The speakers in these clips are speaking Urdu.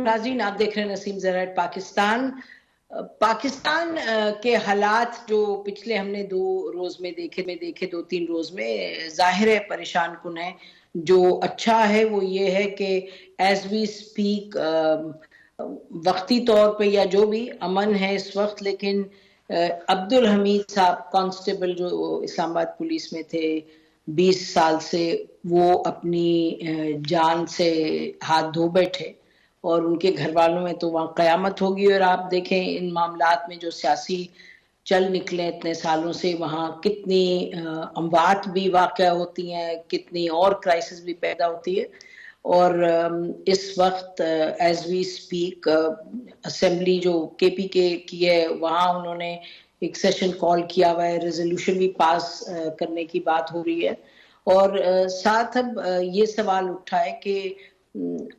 ناظرین آپ دیکھ رہے ہیں نسیم زرائٹ پاکستان. پاکستان کے حالات جو پچھلے ہم نے 2 روز میں دیکھے 2-3 روز میں ظاہر ہے پریشان کن ہے. جو اچھا ہے وہ یہ ہے کہ ایز وی اسپیک وقتی طور پہ یا جو بھی امن ہے اس وقت, لیکن عبدالحمید صاحب کانسٹیبل جو اسلام آباد پولیس میں تھے 20 سال سے, وہ اپنی جان سے ہاتھ دھو بیٹھے اور ان کے گھر والوں میں تو وہاں قیامت ہوگی. اور آپ دیکھیں ان معاملات میں جو سیاسی چل نکلے اتنے سالوں سے, وہاں کتنی اموات بھی واقع ہوتی ہیں, کتنی اور کرائسس بھی پیدا ہوتی ہے. اور اس وقت ایز وی اسپیک اسمبلی جو کے پی کے کی ہے وہاں انہوں نے ایک سیشن کال کیا ہوا ہے, ریزولوشن بھی پاس کرنے کی بات ہو رہی ہے. اور ساتھ اب یہ سوال اٹھا ہے کہ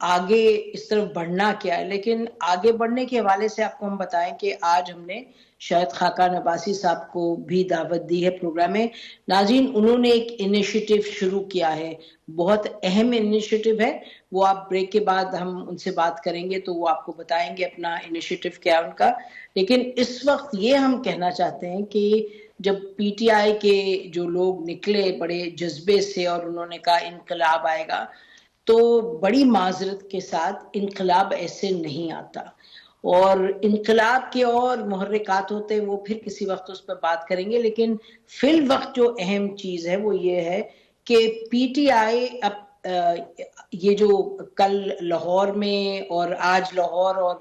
آگے اس طرف بڑھنا کیا ہے. لیکن آگے بڑھنے کے حوالے سے آپ کو ہم بتائیں کہ آج ہم نے شاہد خاقان عباسی صاحب کو بھی دعوت دی ہے پروگرام میں. ناظرین انہوں نے ایک انیشیٹو شروع کیا ہے, بہت اہم انیشیٹو ہے, وہ آپ بریک کے بعد ہم ان سے بات کریں گے تو وہ آپ کو بتائیں گے اپنا انیشیٹو کیا ان کا. لیکن اس وقت یہ ہم کہنا چاہتے ہیں کہ جب پی ٹی آئی کے جو لوگ نکلے بڑے جذبے سے اور انہوں نے کہا انقلاب آئے گا, تو بڑی معذرت کے ساتھ انقلاب ایسے نہیں آتا. اور انقلاب کے اور محرکات ہوتے ہیں وہ پھر کسی وقت اس پر بات کریں گے. لیکن فی الوقت جو اہم چیز ہے وہ یہ ہے کہ پی ٹی آئی اب یہ جو کل لاہور میں اور آج لاہور اور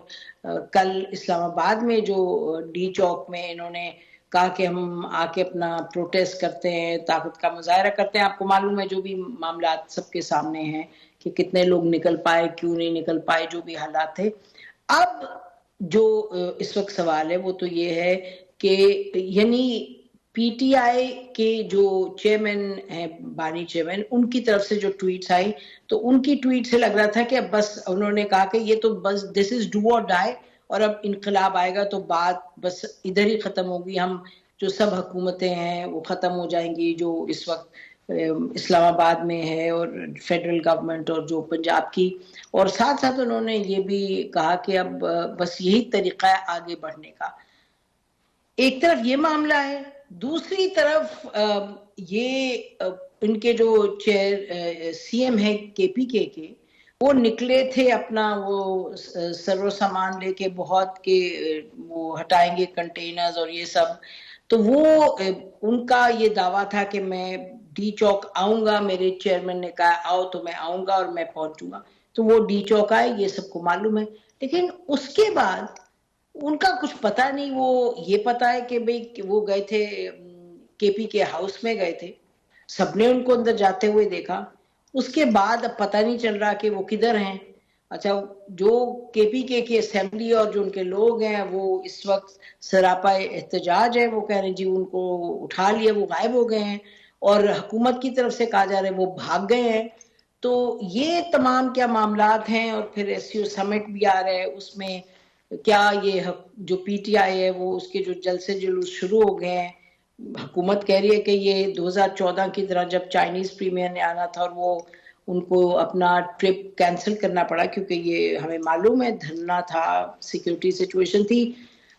کل اسلام آباد میں جو ڈی چوک میں انہوں نے کہا کہ ہم آ کے اپنا پروٹیسٹ کرتے ہیں, طاقت کا مظاہرہ کرتے ہیں. آپ کو معلوم ہے جو بھی معاملات سب کے سامنے ہیں کہ کتنے لوگ نکل پائے, کیوں نہیں نکل پائے, جو بھی حالات تھے. اب جو اس وقت سوال ہے وہ تو یہ ہے کہ یعنی پی ٹی آئی کے جو چیئرمین ہیں بانی چیئرمین, ان کی طرف سے جو ٹویٹس آئی تو ان کی ٹویٹ سے لگ رہا تھا کہ اب بس انہوں نے کہا کہ یہ تو بس دس از ڈو اور ڈائی, اور اب انقلاب آئے گا تو بات بس ادھر ہی ختم ہوگی. ہم جو سب حکومتیں ہیں وہ ختم ہو جائیں گی جو اس وقت اسلام آباد میں ہے اور فیڈرل گورنمنٹ اور جو پنجاب کی. اور ساتھ ساتھ انہوں نے یہ بھی کہا کہ اب بس یہی طریقہ ہے آگے بڑھنے کا. ایک طرف یہ معاملہ ہے, دوسری طرف یہ ان کے جو سی ایم ہے کے پی کے وہ نکلے تھے اپنا وہ سر و سامان لے کے بہت کہ وہ ہٹائیں گے کنٹینرز اور یہ سب. تو وہ ان کا یہ دعویٰ تھا کہ میں ڈی چوک آؤں گا, میرے چیئرمین نے کہا آؤ تو میں آؤں گا اور میں پہنچوں گا. تو وہ ڈی چوک آئے, یہ سب کو معلوم ہے. لیکن اس کے بعد ان کا کچھ پتہ نہیں, وہ یہ پتا ہے کہ بھئی وہ گئے تھے کے پی کے ہاؤس میں گئے تھے, سب نے ان کو اندر جاتے ہوئے دیکھا. اس کے بعد اب پتہ نہیں چل رہا کہ وہ کدھر ہیں. اچھا جو کے پی کے اسمبلی اور جو ان کے لوگ ہیں وہ اس وقت سراپا احتجاج ہے, وہ کہہ رہے ہیں جی ان کو اٹھا لیا, وہ غائب ہو گئے ہیں. اور حکومت کی طرف سے کہا جا رہا ہے وہ بھاگ گئے ہیں. تو یہ تمام کیا معاملات ہیں. اور پھر ایس سی او سمٹ بھی آ رہا ہے, اس میں کیا یہ جو پی ٹی آئی ہے وہ اس کے جو جلسے جلوس شروع ہو گئے ہیں. حکومت کہہ رہی ہے کہ یہ 2014 کی طرح جب چائنیز پریمیئر نے آنا تھا اور وہ ان کو اپنا ٹرپ کینسل کرنا پڑا کیونکہ یہ ہمیں معلوم ہے دھرنا تھا, سیکیورٹی سچویشن تھی.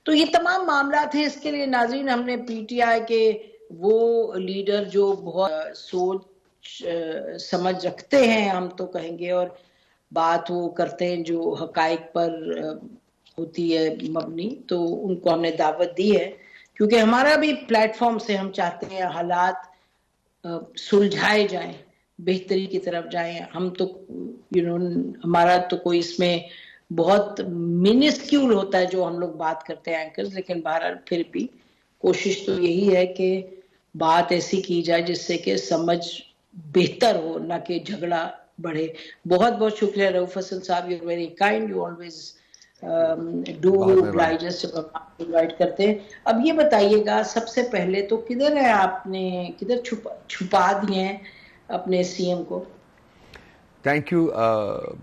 تو یہ تمام معاملات ہیں. اس کے لیے ناظرین ہم نے پی ٹی آئی کے وہ لیڈر جو بہت سوچ سمجھ رکھتے ہیں ہم تو کہیں گے, اور بات وہ کرتے ہیں جو حقائق پر ہوتی ہے مبنی, تو ان کو ہم نے دعوت دی ہے کیونکہ ہمارا بھی پلیٹ فارم سے ہم چاہتے ہیں حالات سلجھائے جائیں, بہتری کی طرف جائیں. ہم تو ہمارا تو کوئی اس میں بہت منسکیول ہوتا ہے جو ہم لوگ بات کرتے ہیں اینکرز, لیکن بہرحال پھر بھی کوشش تو یہی ہے کہ بات ایسی کی جائے جس سے کہ سمجھ بہتر ہو, نہ کہ جھگڑا بڑھے. بہت بہت شکریہ رؤف حسن صاحب, you very kind, you always do oblige us جب آپ انوائٹ کرتے ہیں. اب یہ بتائیے گا سب سے پہلے تو کدھر ہے, آپ نے کدھر چھپا دیے ہیں اپنے سی ایم کو؟ Thank you,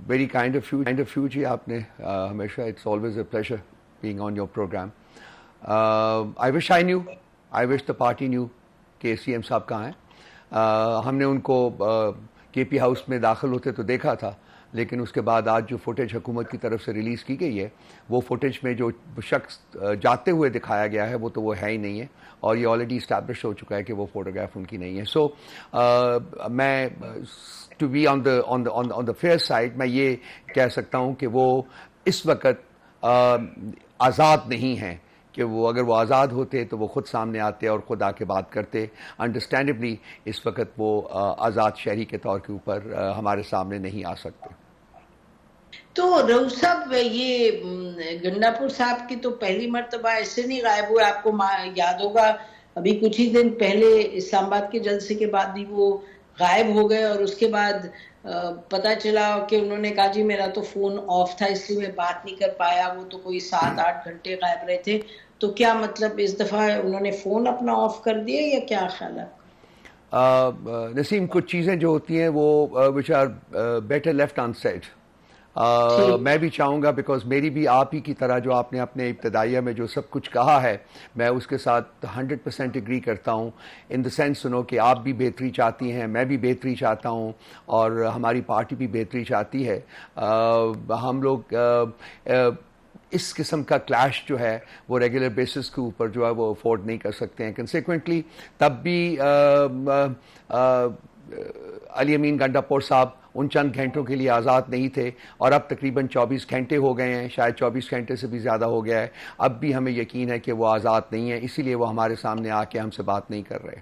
very kind of you ji. آپ نے ہمیشہ it's always a pleasure being on your programme. I wish I knew, I wish the party knew کہ سی ایم صاحب کہاں ہیں. ہم نے ان کو کے پی ہاؤس میں داخل ہوتے تو دیکھا تھا, لیکن اس کے بعد آج جو فوٹیج حکومت کی طرف سے ریلیز کی گئی ہے وہ فوٹیج میں جو شخص جاتے ہوئے دکھایا گیا ہے وہ تو وہ ہے ہی نہیں ہے, اور یہ آلریڈی اسٹیبلش ہو چکا ہے کہ وہ فوٹوگراف ان کی نہیں ہے. سو میں to be on the fair side میں یہ کہہ سکتا ہوں کہ وہ اس وقت آزاد نہیں ہیں, کہ وہ اگر وہ آزاد ہوتے تو وہ خود سامنے آتے اور خود آ کے بات کرتے. انڈرسٹینڈبلی اس وقت وہ آزاد شہری کے طور کے اوپر ہمارے سامنے نہیں آ سکتے. تو رؤوف صاحب, یہ گنڈا پور صاحب کی تو پہلی مرتبہ ایسے نہیں غائب ہوئے. آپ کو یاد ہوگا ابھی کچھ ہی دن پہلے اسلام آباد کے جلسے کے بعد بھی وہ غائب ہو گئے, اور اس کے بعد پتا چلا کہ انہوں نے کہا جی میرا تو فون آف تھا اس لیے میں بات نہیں کر پایا. وہ تو کوئی 7-8 گھنٹے غائب رہے تھے. تو کیا مطلب اس دفعہ انہوں نے فون اپنا آف کر دیا یا کیا خیال ہے؟ نسیم, کچھ چیزیں جو ہوتی ہیں وہ which are better left unsaid. میں بھی چاہوں گا, بیکاز میری بھی آپ ہی کی طرح جو آپ نے اپنے ابتدائیہ میں جو سب کچھ کہا ہے میں اس کے ساتھ 100% اگری کرتا ہوں, ان دا سینس سنو کہ آپ بھی بہتری چاہتی ہیں, میں بھی بہتری چاہتا ہوں, اور ہماری پارٹی بھی بہتری چاہتی ہے. ہم لوگ اس قسم کا کلیش جو ہے وہ ریگولر بیسس کے اوپر جو ہے وہ افورڈ نہیں کر سکتے ہیں. کنسیکوینٹلی تب بھی علی امین گنڈاپور صاحب ان چند گھنٹوں کے لیے آزاد نہیں تھے, اور اب تقریباً 24 گھنٹے ہو گئے ہیں, شاید 24 گھنٹے سے بھی زیادہ ہو گیا ہے. اب بھی ہمیں یقین ہے کہ وہ آزاد نہیں ہے, اسی لیے وہ ہمارے سامنے آ کے ہم سے بات نہیں کر رہے.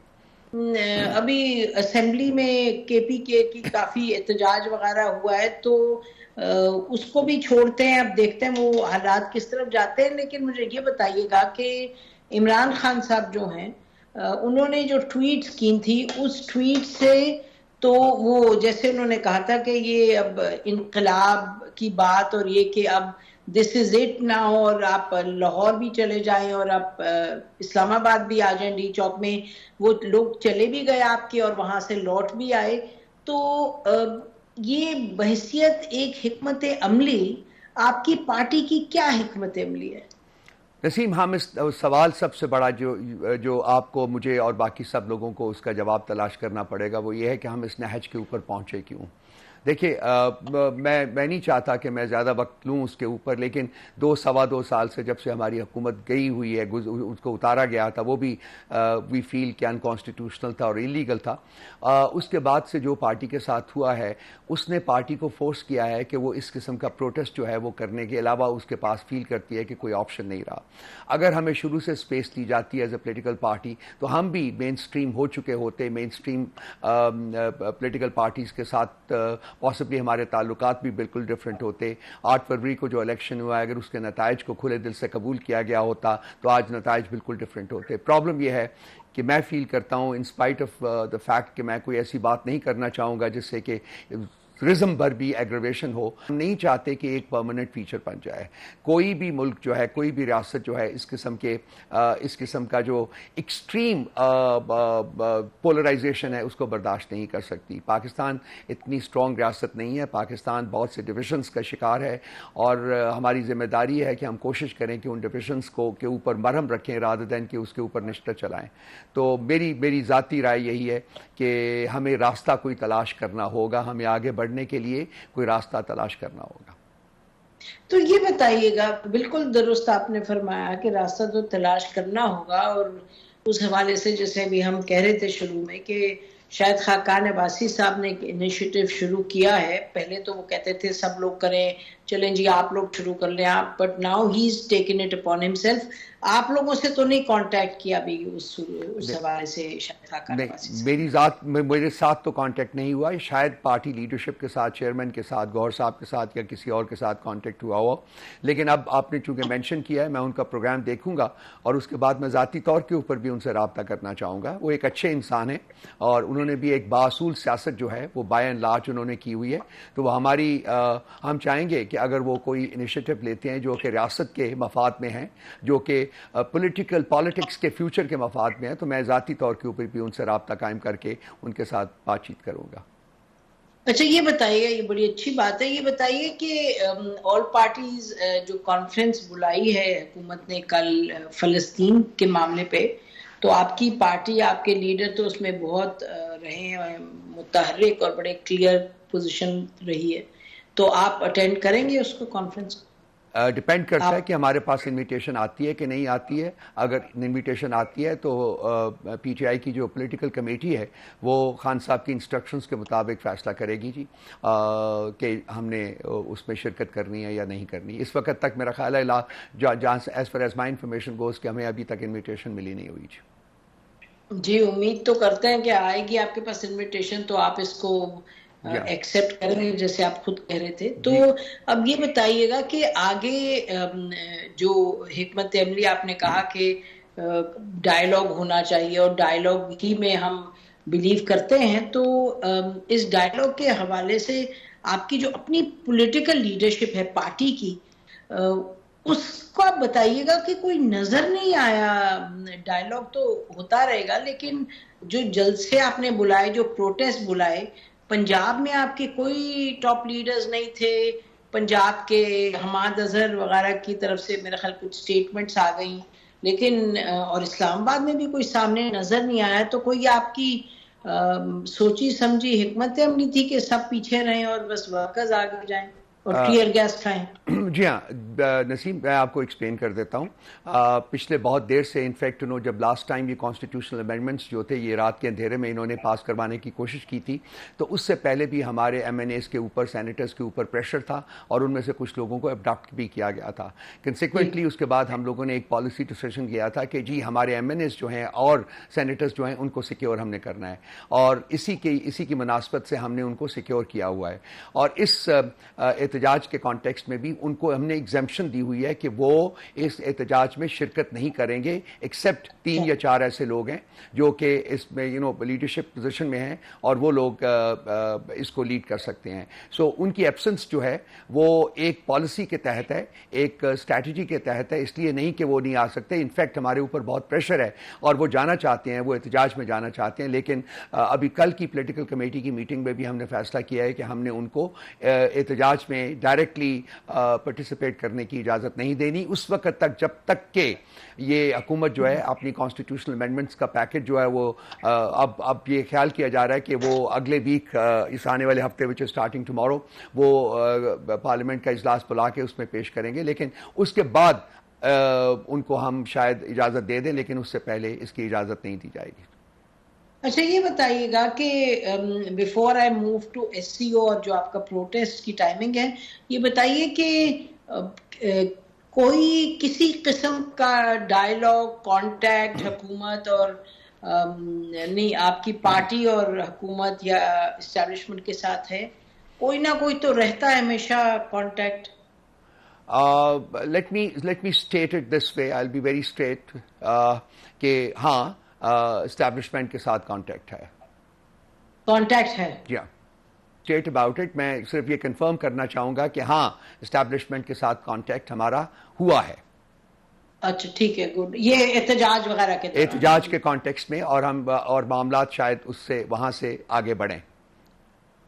ابھی اسمبلی میں کے پی کے کی کافی احتجاج وغیرہ ہوا ہے, تو اس کو بھی چھوڑتے ہیں, اب دیکھتے ہیں وہ حالات کس طرف جاتے ہیں. لیکن مجھے یہ بتائیے گا کہ عمران خان صاحب جو ہیں انہوں نے جو ٹویٹس کی تھی, اس ٹویٹ سے تو وہ جیسے انہوں نے کہا تھا کہ یہ اب انقلاب کی بات, اور یہ کہ اب دس از اٹ نا, اور آپ لاہور بھی چلے جائیں اور آپ اسلام آباد بھی آ جائیں ڈی چوک میں. وہ لوگ چلے بھی گئے آپ کے اور وہاں سے لوٹ بھی آئے. تو یہ بحیثیت ایک حکمت عملی, آپ کی پارٹی کی کیا حکمت عملی ہے؟ نسیم, ہم اس سوال سب سے بڑا جو آپ کو, مجھے اور باقی سب لوگوں کو اس کا جواب تلاش کرنا پڑے گا, وہ یہ ہے کہ ہم اس نہج کے اوپر پہنچے کیوں. دیکھیے, میں نہیں چاہتا کہ میں زیادہ وقت لوں اس کے اوپر, لیکن 2-2.25 سال سے جب سے ہماری حکومت گئی ہوئی ہے, اس کو اتارا گیا تھا, وہ بھی وی فیل کہ انکانسٹیٹیوشنل تھا اور انلیگل تھا. اس کے بعد سے جو پارٹی کے ساتھ ہوا ہے, اس نے پارٹی کو فورس کیا ہے کہ وہ اس قسم کا پروٹیسٹ جو ہے وہ کرنے کے علاوہ اس کے پاس فیل کرتی ہے کہ کوئی آپشن نہیں رہا. اگر ہمیں شروع سے سپیس دی جاتی ہے ایز اے پولیٹیکل پارٹی, تو ہم بھی مین سٹریم ہو چکے ہوتے, مین سٹریم پولیٹیکل پارٹیز کے ساتھ پاسبلی ہمارے تعلقات بھی بالکل ڈفرینٹ ہوتے. 8 فروری کو جو الیکشن ہوا ہے, اگر اس کے نتائج کو کھلے دل سے قبول کیا گیا ہوتا تو آج نتائج بالکل ڈفرینٹ ہوتے. پرابلم یہ ہے کہ میں فیل کرتا ہوں, in spite of the fact کہ میں کوئی ایسی بات نہیں کرنا چاہوں گا جس سے کہ رزم پر بھی ایگریویشن ہو. ہم نہیں چاہتے کہ ایک پرماننٹ فیچر بن جائے. کوئی بھی ملک جو ہے, کوئی بھی ریاست جو ہے, اس قسم کا جو ایکسٹریم پولرائزیشن ہے اس کو برداشت نہیں کر سکتی. پاکستان اتنی اسٹرانگ ریاست نہیں ہے, پاکستان بہت سے ڈویژنس کا شکار ہے, اور ہماری ذمہ داری ہے کہ ہم کوشش کریں کہ ان ڈویژنس کے اوپر مرہم رکھیں rather than کہ اس کے اوپر نشتر چلائیں. تو میری ذاتی رائے یہی ہے کہ ہمیں راستہ کوئی تلاش کرنا ہوگا, ہمیں آگے بڑھنے کے لیے کوئی راستہ تلاش کرنا ہوگا. تو یہ بتائیے گا, بالکل درست آپ نے فرمایا کہ راستہ تو تلاش کرنا ہوگا, اور اس حوالے سے جیسے بھی ہم کہہ رہے تھے شروع میں کہ شاید خاقان عباسی صاحب نے ایک انیشیٹو شروع کیا ہے. پہلے تو وہ کہتے تھے سب لوگ کریں, چلیں جی آپ لوگ شروع کر لیں آپ, but now he is taken it upon himself. آپ لوگوں سے تو نہیں کانٹیکٹ کیا ابھی اس حوالے سے؟ شاید خاقان عباسی صاحب میرے ساتھ تو کانٹیکٹ نہیں ہوا, شاید پارٹی لیڈرشپ کے ساتھ, چیئرمین کے ساتھ, گوہر صاحب کے ساتھ یا کسی اور کے ساتھ کانٹیکٹ ہوا ہو. لیکن اب آپ نے چونکہ مینشن کیا ہے, میں ان کا پروگرام دیکھوں گا, اور اس کے بعد میں ذاتی طور کے اوپر بھی ان سے رابطہ کرنا چاہوں گا. وہ ایک اچھے انسان ہیں, اور انہوں نے بھی ایک باصول سیاست جو ہے وہ بائی اینڈ لارج انہوں نے کی ہوئی ہے. تو وہ ہم چاہیں گے کہ اگر وہ کوئی انیشیٹو لیتے ہیں جو کہ ریاست کے مفاد میں ہیں, جو کہ پالیٹکس کے فیوچر کے مفاد میں ہیں, تو میں ذاتی طور کے اوپر بھی ان سے رابطہ قائم کر کے ان کے ساتھ بات چیت کروں گا. اچھا یہ بتائیے, یہ بڑی اچھی بات ہے, یہ بتائیے کہ آل پارٹیز جو کانفرنس بلائی ہے حکومت نے کل فلسطین کے معاملے پہ, تو آپ کی پارٹی, آپ کے لیڈر تو اس میں بہت رہے ہیں متحرک اور بڑے کلیئر پوزیشن رہی ہے. تو آپ اٹینڈ کریں گے اس کو کانفرنس کو؟ ڈپینڈ کرتا ہے کہ ہمارے پاس انویٹیشن آتی ہے کہ نہیں آتی ہے. اگر انویٹیشن آتی ہے تو پی ٹی آئی کی جو پولیٹیکل کمیٹی ہے وہ خان صاحب کی انسٹرکشنز کے مطابق فیصلہ کرے گی جی کہ ہم نے اس میں شرکت کرنی ہے یا نہیں کرنی. اس وقت تک میرا خیال ہے جہاں as far as my information goes کہ ہمیں ابھی تک انویٹیشن ملی نہیں ہوئی جی. جی امید تو کرتے ہیں کہ آئے گی آپ کے پاس انویٹیشن تو آپ اس کو ایکسپٹ کر رہے ہیں جیسے آپ خود کہہ رہے تھے. تو اب یہ بتائیے گا کہ آگے جو حکمت عملی آپ نے کہا کہ ڈائیلاگ ہونا چاہیے اور ڈائیلاگ ہی میں ہم بلیو کرتے ہیں, تو اس ڈائیلاگ کے حوالے سے آپ کی جو اپنی پولیٹیکل لیڈرشپ ہے پارٹی کی, اس کو آپ بتائیے گا کہ کوئی نظر نہیں آیا. ڈائیلاگ تو ہوتا رہے گا لیکن جو جلسے آپ نے بلائے, جو پروٹیسٹ بلائے, پنجاب میں آپ کے کوئی ٹاپ لیڈرز نہیں تھے. پنجاب کے حماد اظہر وغیرہ کی طرف سے میرا خیال کچھ سٹیٹمنٹس آ گئیں, لیکن اور اسلام آباد میں بھی کوئی سامنے نظر نہیں آیا. تو کوئی آپ کی سوچی سمجھی حکمت عملی تھی کہ سب پیچھے رہیں اور بس ورکرز آگے جائیں اور ٹیئر گیس کھائیں؟ جی ہاں نسیم, میں آپ کو ایکسپلین کر دیتا ہوں. پچھلے بہت دیر سے انفیکٹ جب لاسٹ ٹائم یہ کانسٹیٹیوشنل امینڈمنٹس جو تھے یہ رات کے اندھیرے میں انہوں نے پاس کروانے کی کوشش کی تھی, تو اس سے پہلے بھی ہمارے ایم این ایز کے اوپر, سینیٹرز کے اوپر پریشر تھا اور ان میں سے کچھ لوگوں کو ابڈکٹ بھی کیا گیا تھا. کنسیکوینٹلی اس کے بعد ہم لوگوں نے ایک پالیسی ڈیسیژن کیا تھا کہ جی ہمارے ایم این ایز جو ہیں اور سینیٹرز جو ہیں ان کو سیکیور ہم نے کرنا ہے, اور اسی کی مناسبت سے ہم نے ان کو سیکیور کیا ہوا ہے. اور اس احتجاج کے کانٹیکسٹ میں بھی ان کو ہم نے ایگزمپشن دی ہوئی ہے کہ وہ اس احتجاج میں شرکت نہیں کریں گے ایکسیپٹ 3 یا 4 ایسے لوگ ہیں جو کہ اس میں لیڈرشپ پوزیشن میں ہیں اور وہ لوگ اس کو لیڈ کر سکتے ہیں. سو ان کی ایبسنس جو ہے وہ ایک پالیسی کے تحت ہے, ایک اسٹریٹجی کے تحت ہے, اس لیے نہیں کہ وہ نہیں آ سکتے. انفیکٹ ہمارے اوپر بہت پریشر ہے اور وہ جانا چاہتے ہیں, وہ احتجاج میں جانا چاہتے ہیں, لیکن ابھی کل کی پولیٹیکل کمیٹی کی میٹنگ میں بھی ہم نے فیصلہ کیا ہے کہ ہم نے ان کو احتجاج میں ڈائریکٹلی پارٹیسپیٹ کرنے کی اجازت نہیں دینی اس وقت تک جب تک کہ یہ حکومت جو ہے اپنی کانسٹیٹیوشنل امینڈمنٹس کا پیکج جو ہے وہ اب یہ خیال کیا جا رہا ہے کہ وہ اگلے ویک, اس آنے والے ہفتے وچ اسٹارٹنگ ٹمارو, وہ پارلیمنٹ کا اجلاس بلا کے اس میں پیش کریں گے. لیکن اس کے بعد ان کو ہم شاید اجازت دے دیں, لیکن اس سے پہلے اس کی اجازت نہیں دی جائے گی. اچھا یہ بتائیے گا کہ before I move to S C O اور جو آپ کا پروٹیسٹ کی ٹائمنگ ہے, یہ بتائیے کہ کوئی کسی قسم کا ڈائیلاگ, کانٹیکٹ حکومت اور نہیں آپ کی پارٹی اور حکومت یا اسٹیبلشمنٹ کے ساتھ ہے؟ کوئی نہ کوئی تو رہتا ہے ہمیشہ contact. Let me state it this way, I will be very straight, کہ ہاں اسٹیبلشمنٹ کے ساتھ کانٹیکٹ ہے. کانٹیکٹ ہے جی ہاں, اسٹیٹ اباؤٹ اٹ. میں صرف یہ کنفرم کرنا چاہوں گا کہ ہاں اسٹیبلشمنٹ کے ساتھ کانٹیکٹ ہمارا ہوا ہے. اچھا ٹھیک ہے, گڈ. یہ احتجاج وغیرہ کے احتجاج کے کانٹیکسٹ میں, اور معاملات شاید اس سے وہاں سے آگے بڑھیں.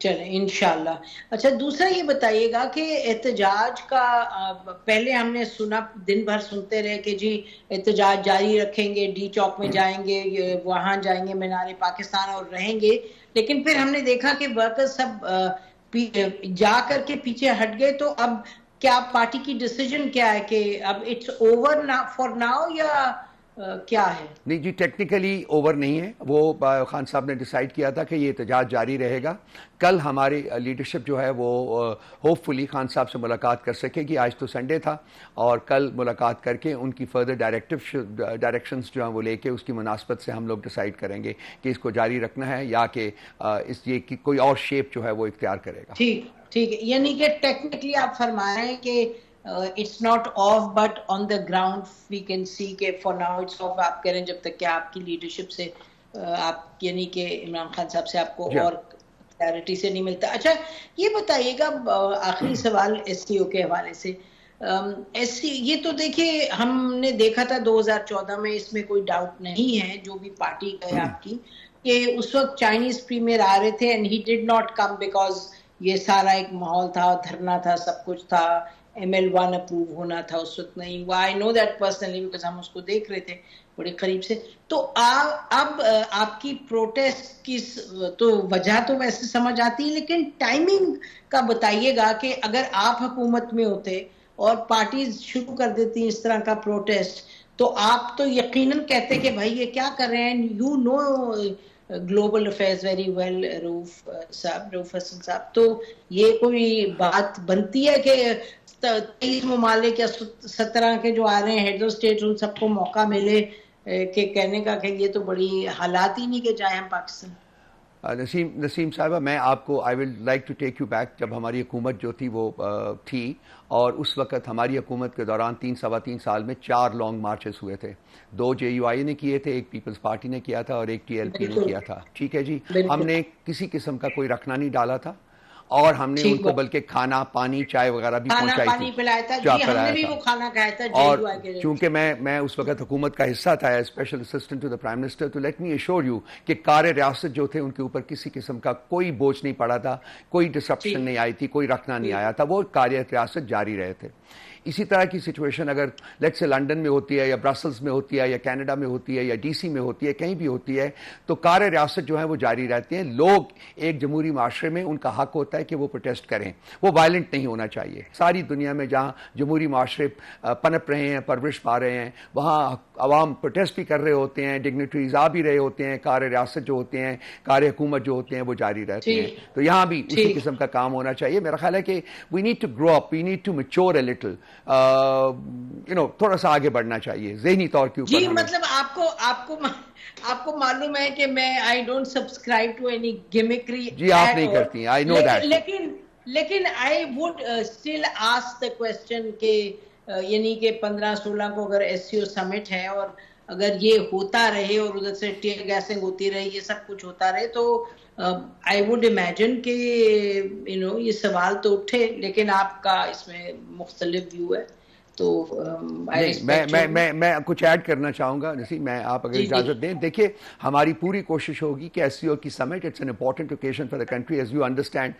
چلیں انشاءاللہ. اچھا دوسرا یہ بتائیے گا کہ احتجاج کا پہلے ہم نے سنا, دن بھر سنتے رہے کہ جی احتجاج جاری رکھیں گے, ڈی چوک میں جائیں گے, وہاں جائیں گے, مینار پاکستان اور رہیں گے. لیکن پھر ہم نے دیکھا کہ ورکرز سب جا کر کے پیچھے ہٹ گئے. تو اب کیا پارٹی کی ڈیسیژن کیا ہے کہ اب اٹس اوور فار ناؤ یا کیا ہے؟ نہیں جی, ٹیکنیکلی اوور نہیں ہے. وہ خان صاحب نے ڈیسائیڈ کیا تھا کہ یہ احتجاج جاری رہے گا. کل ہماری لیڈرشپ جو ہے وہ ہوپ فلی خان صاحب سے ملاقات کر سکے گی. آج تو سنڈے تھا, اور کل ملاقات کر کے ان کی فردر ڈائریکشنز جو ہیں وہ لے کے اس کی مناسبت سے ہم لوگ ڈیسائیڈ کریں گے کہ اس کو جاری رکھنا ہے یا کہ یہ کوئی اور شیپ جو ہے وہ اختیار کرے گا. ٹھیک ہے, یعنی کہ ٹیکنیکلی آپ فرما رہے ہیں کہ it's not off but on the ground we can see کہ for now it's off. آپ کہہ رہے ہیں جب تک کہ آپ کی لیڈرشپ سے آپ یعنی کہ عمران خان صاحب سے آپ کو اور کلیئرٹی سے نہیں ملتا. اچھا یہ بتائیے گا, آخری سوال ایس سی او کے حوالے سے. ایس سی یہ تو دیکھیے ہم نے دیکھا تھا 2014 میں, اس میں کوئی ڈاؤٹ نہیں ہے جو بھی پارٹی ہے آپ کی, کہ اس وقت چائنیز پریمیئر آ رہے تھے and he did not come because یہ سارا ایک ماحول تھا, دھرنا تھا, سب کچھ تھا, ML1 اپروو ہونا تھا اس وقت نہیں ہوا. آئی نو دیٹ پرسنلی بیکاز ہم اس کو دیکھ رہے تھے بڑے قریب سے. تو اب آپ کی پروٹیسٹ کی تو وجہ تو ویسے سمجھ آتی ہے, لیکن ٹائمنگ کا بتائیے گا کہ اگر آپ حکومت میں ہوتے اور پارٹیز شروع کر دیتی اس طرح کا پروٹیسٹ, تو آپ تو یقیناً کہتے کہ بھائی یہ کیا کر رہے ہیں. You know global affairs very well Rauf حسن صاحب. تو یہ کوئی بات بنتی ہے کہ 23 ممالک یا 17 کے جو آ رہے ہیں ہیڈ آف اسٹیٹ, ان سب کو موقع ملے کہ کہنے کا کہ یہ تو بڑی حالات ہی نہیں کہ جائیں ہم پاکستان. نسیم صاحبہ, میں آپ کو I will like to take you back. جب ہماری حکومت جو تھی وہ تھی, اور اس وقت ہماری حکومت کے دوران 3 سال میں 4 لانگ مارچز ہوئے تھے. 2 JUI نے کیے تھے, ایک پیپلز پارٹی نے کیا تھا, اور ایک TLP نے کیا تھا. ٹھیک ہے جی, ہم نے کسی قسم کا کوئی رکھنا نہیں ڈالا تھا, اور ہم نے ان کو بلکہ کھانا پانی چائے وغیرہ بھی پہنچائی تھی, پلایا تھا. جی ہم نے بھی وہ کھانا کھایا تھا. اور چونکہ میں اس وقت حکومت کا حصہ تھا, special assistant to the prime minister, تو لیٹ می ایشور یو کہ کار ریاست جو تھے ان کے اوپر کسی قسم کا کوئی بوجھ نہیں پڑا تھا, کوئی ڈسرپشن نہیں آئی تھی, کوئی رکھنا نہیں آیا تھا, وہ کار ریاست جاری رہے تھے. اسی طرح کی سچویشن اگر لیٹ سے لنڈن میں ہوتی ہے, یا برسلز میں ہوتی ہے, یا کینیڈا میں ہوتی ہے, یا DC میں ہوتی ہے, کہیں بھی ہوتی ہے, تو کار ریاست جو ہے وہ جاری رہتی ہیں. لوگ ایک جمہوری معاشرے میں ان کا حق ہوتا ہے کہ وہ پروٹیسٹ کریں, وہ وائلنٹ نہیں ہونا چاہیے. ساری دنیا میں جہاں جمہوری معاشرے پنپ رہے ہیں, پرورش پا رہے ہیں, وہاں عوام پروٹیسٹ بھی کر رہے ہوتے ہیں, ڈگنیٹریز آ بھی رہے ہوتے ہیں, کار ریاست جو ہوتے ہیں, کار حکومت جو ہوتے ہیں وہ جاری رہتے ہیں. تو یہاں بھی اسی قسم کا کام ہونا چاہیے. میرا خیال ہے کہ we need to grow up, we need to mature a little, تھوڑا سا آگے بڑھنا چاہیے ذہنی طور کے اوپر. جی مطلب آپ کو معلوم ہے کہ میں I don't subscribe to any gimmickry. جی آپ نہیں کرتی, آئی نو دیٹ. لیکن I would still ask the question کہ یعنی کہ 15-16 کو اگر SCO سمٹ ہے, اور اگر یہ ہوتا رہے اور ادھر سے ٹیئر گیسنگ ہوتی رہے, یہ سب کچھ ہوتا رہے, تو آئی وڈ امیجن کہ یہ سوال تو اٹھے. لیکن آپ کا اس میں مختلف ویو ہے, تو میں کچھ ایڈ کرنا چاہوں گا نسیم, میں آپ اگر اجازت دیں. دیکھیے ہماری پوری کوشش ہوگی کہ SCO کی summit, it's an important occasion for the country, as you understand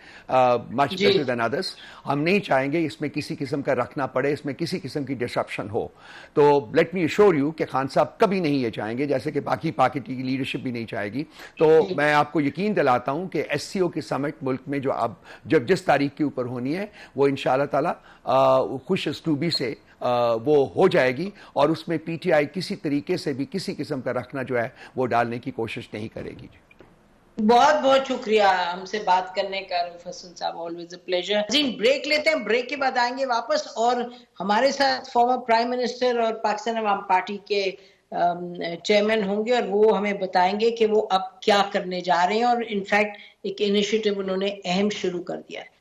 much better than others. ہم نہیں چاہیں گے اس میں کسی قسم کا رکھنا پڑے, اس میں کسی قسم کی ڈسرپشن ہو. تو لیٹ می ایشور یو کہ خان صاحب کبھی نہیں یہ چاہیں گے, جیسے کہ باقی پارٹی کی لیڈرشپ بھی نہیں چاہے گی. تو میں آپ کو یقین دلاتا ہوں کہ SCO کی سمٹ ملک میں جو اب جس تاریخ کے اوپر ہونی ہے, وہ انشاءاللہ تعالی خوش اسلوبی سے وہ ہو جائے گی, اور اس میں PTI کسی طریقے سے بھی کسی قسم کا رکھنا جو ہے وہ ڈالنے کی کوشش نہیں کرے گی. بہت بہت شکریہ ہم سے بات کرنے کا رؤف حسن صاحب, آلویز اے پلیجر. جی بریک لیتے ہیں, بریک کے بعد آئیں گے واپس, اور ہمارے ساتھ فارمر پرائم منسٹر اور پاکستان عوام پارٹی کے چیئرمین ہوں گے, اور وہ ہمیں بتائیں گے کہ وہ اب کیا کرنے جا رہے ہیں, اور انفیکٹ ایک انیشیٹو انہوں نے اہم شروع کر دیا ہے.